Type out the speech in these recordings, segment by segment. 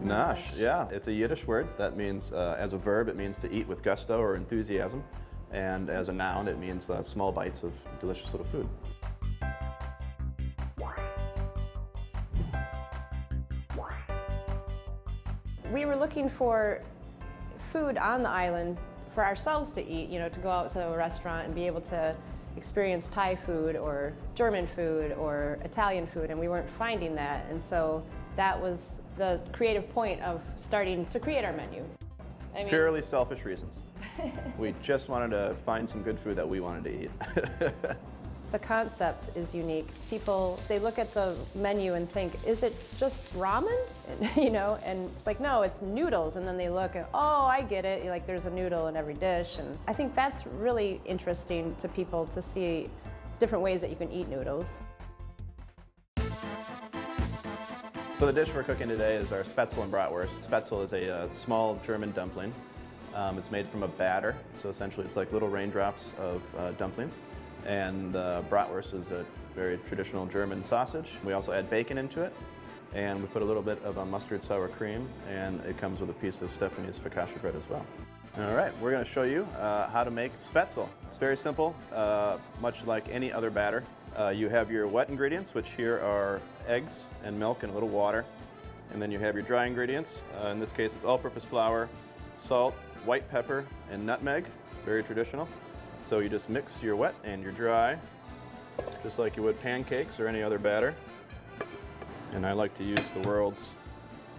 Nosh, yeah. It's a Yiddish word that means, as a verb, it means to eat with gusto or enthusiasm. And as a noun, it means small bites of delicious little food. We were looking for food on the island for ourselves to eat, you know, to go out to a restaurant and be able to experience Thai food or German food or Italian food, and we weren't finding that. And so that was the creative point of starting to create our menu. I mean, purely selfish reasons. We just wanted to find some good food that we wanted to eat. The concept is unique. People, they look at the menu and think, is it just ramen? You know, and it's like, no, it's noodles. And then they look at, oh, I get it. Like, there's a noodle in every dish. And I think that's really interesting to people to see different ways that you can eat noodles. So the dish we're cooking today is our Spaetzle and bratwurst. Spaetzle is a small German dumpling. It's made from a batter, so essentially it's like little raindrops of dumplings. And bratwurst is a very traditional German sausage. We also add bacon into it, and we put a little bit of a mustard sour cream, and it comes with a piece of Stephanie's focaccia bread as well. All right, we're going to show you how to make Spaetzle. It's very simple, much like any other batter. You have your wet ingredients, which here are eggs and milk and a little water. And then you have your dry ingredients. In this case, it's all-purpose flour, salt, white pepper, and nutmeg, very traditional. So you just mix your wet and your dry, just like you would pancakes or any other batter. And I like to use the world's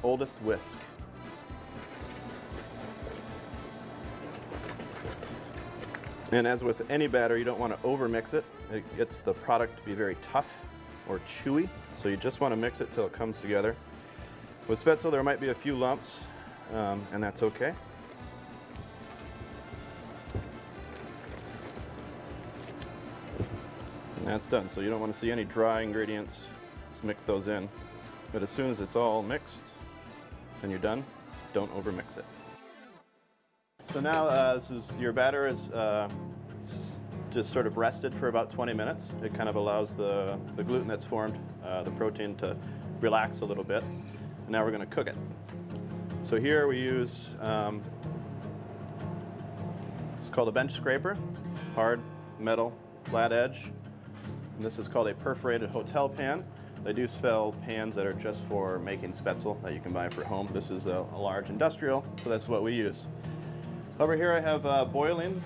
oldest whisk. And as with any batter, you don't want to overmix it. It gets the product to be very tough or chewy, so you just want to mix it till it comes together. With Spaetzle, there might be a few lumps, and that's okay. And that's done, so you don't want to see any dry ingredients. Just mix those in. But as soon as it's all mixed, and you're done, don't overmix it. So now your batter is just sort of rested for about 20 minutes. It kind of allows the gluten that's formed, the protein, to relax a little bit. And now we're going to cook it. So here we use, it's called a bench scraper, hard metal, flat edge. And this is called a perforated hotel pan. They do sell pans that are just for making Spaetzle that you can buy for home. This is a large industrial, so that's what we use. Over here I have boiling,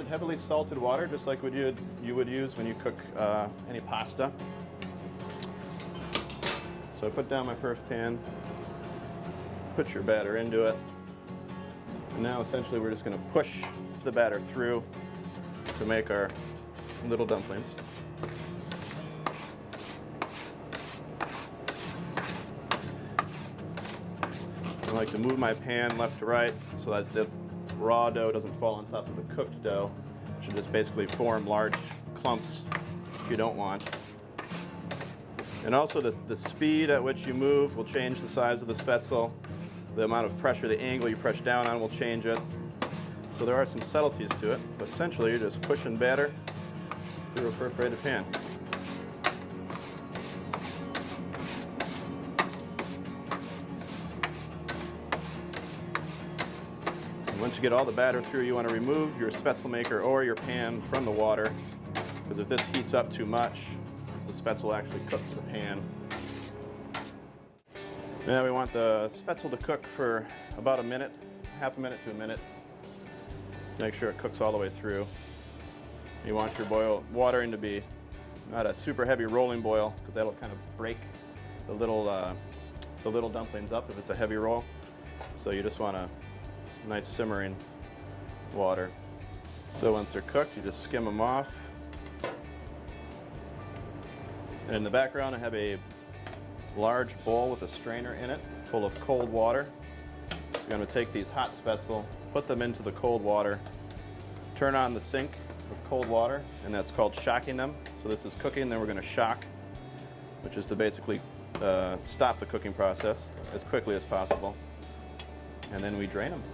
heavily salted water, just like you would use when you cook any pasta. So I put down my perf pan, put your batter into it, and now essentially we're just going to push the batter through to make our little dumplings. I like to move my pan left to right so that the raw dough doesn't fall on top of the cooked dough, which will just basically form large clumps which you don't want. And also the speed at which you move will change the size of the Spaetzle. The amount of pressure, the angle you press down on will change it. So there are some subtleties to it, but essentially you're just pushing batter through a perforated pan. Once you get all the batter through, you want to remove your Spaetzle maker or your pan from the water, because if this heats up too much, the Spaetzle actually cooks the pan. Now we want the Spaetzle to cook for about a minute, half a minute to a minute, to make sure it cooks all the way through. You want your watering to be not a super heavy rolling boil, because that'll kind of break the little dumplings up if it's a heavy roll. So you just want a nice simmering water. So once they're cooked, you just skim them off. And in the background, I have a large bowl with a strainer in it, full of cold water. So I'm going to take these hot Spaetzle, put them into the cold water, turn on the sink with cold water, and that's called shocking them. So this is cooking, then we're going to shock, which is to basically stop the cooking process as quickly as possible. And then we drain them.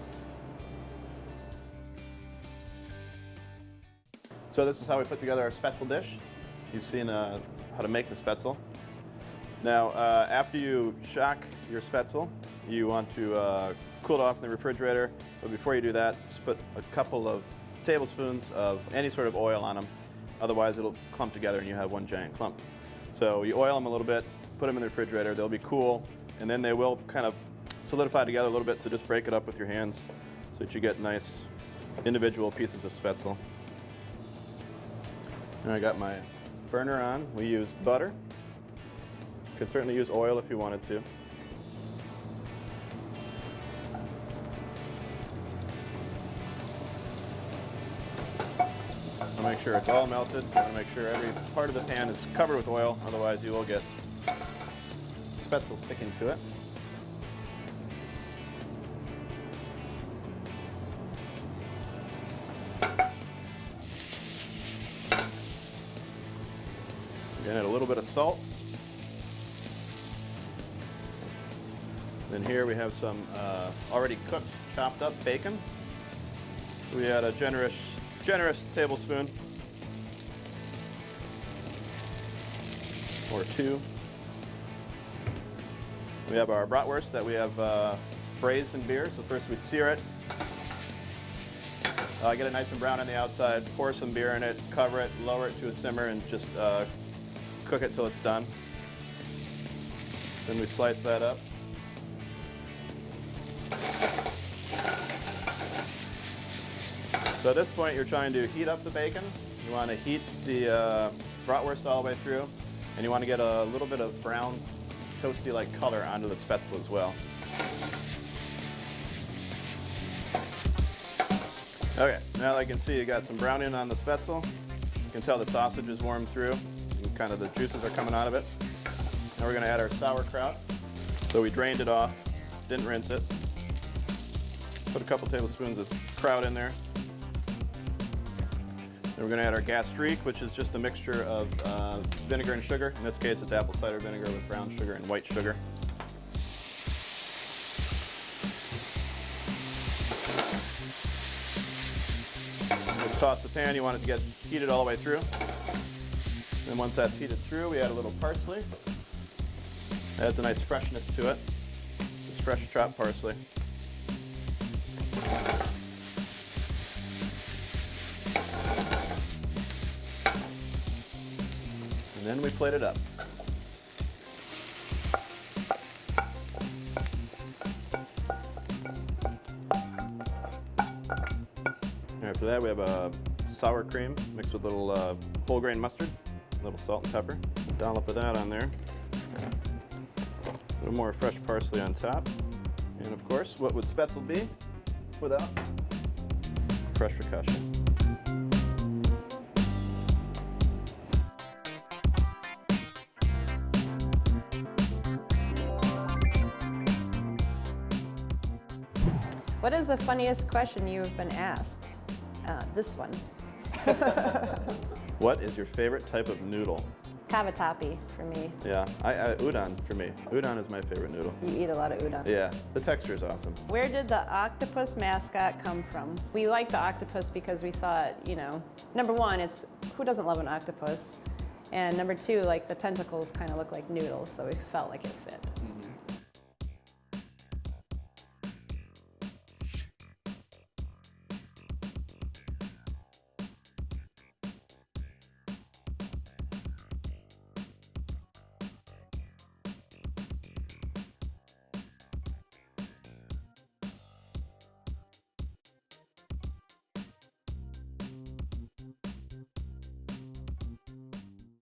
So this is how we put together our Spaetzle dish. You've seen how to make the Spaetzle. Now, after you shock your Spaetzle, you want to cool it off in the refrigerator. But before you do that, just put a couple of tablespoons of any sort of oil on them. Otherwise, it'll clump together and you have one giant clump. So you oil them a little bit, put them in the refrigerator. They'll be cool, and then they will kind of solidify together a little bit. So just break it up with your hands so that you get nice individual pieces of Spaetzle. And I got my burner on. We use butter. You could certainly use oil if you wanted to. So make sure it's all melted. You want to make sure every part of the pan is covered with oil, otherwise you will get Spaetzle sticking to it. Again, add a little bit of salt. Then here we have some already cooked, chopped up bacon. So we add a generous tablespoon or two. We have our bratwurst that we have braised in beer. So first we sear it, get it nice and brown on the outside, pour some beer in it, cover it, lower it to a simmer, and just cook it till it's done. Then we slice that up. So at this point, you're trying to heat up the bacon. You want to heat the bratwurst all the way through, and you want to get a little bit of brown, toasty-like color onto the Spaetzle as well. Okay, now I can see you got some browning on the Spaetzle. You can tell the sausage is warmed through, and kind of the juices are coming out of it. Now we're going to add our sauerkraut. So we drained it off, didn't rinse it. Put a couple tablespoons of kraut in there. Then we're going to add our gastrique, which is just a mixture of vinegar and sugar. In this case, it's apple cider vinegar with brown sugar and white sugar. Just toss the pan. You want it to get heated all the way through. And once that's heated through, we add a little parsley. Adds a nice freshness to it. Just fresh chopped parsley. And then we plate it up. After that, we have a sour cream mixed with a little whole grain mustard, a little salt and pepper. A dollop of that on there. A little more fresh parsley on top. And of course, what would Spaetzle be without fresh focaccia? What is the funniest question you have been asked? This one. What is your favorite type of noodle? Cavatappi for me. Yeah, udon for me. Udon is my favorite noodle. You eat a lot of udon. Yeah, the texture is awesome. Where did the octopus mascot come from? We like the octopus because we thought, you know, number one, it's who doesn't love an octopus? And number two, like the tentacles kind of look like noodles, so we felt like it fit.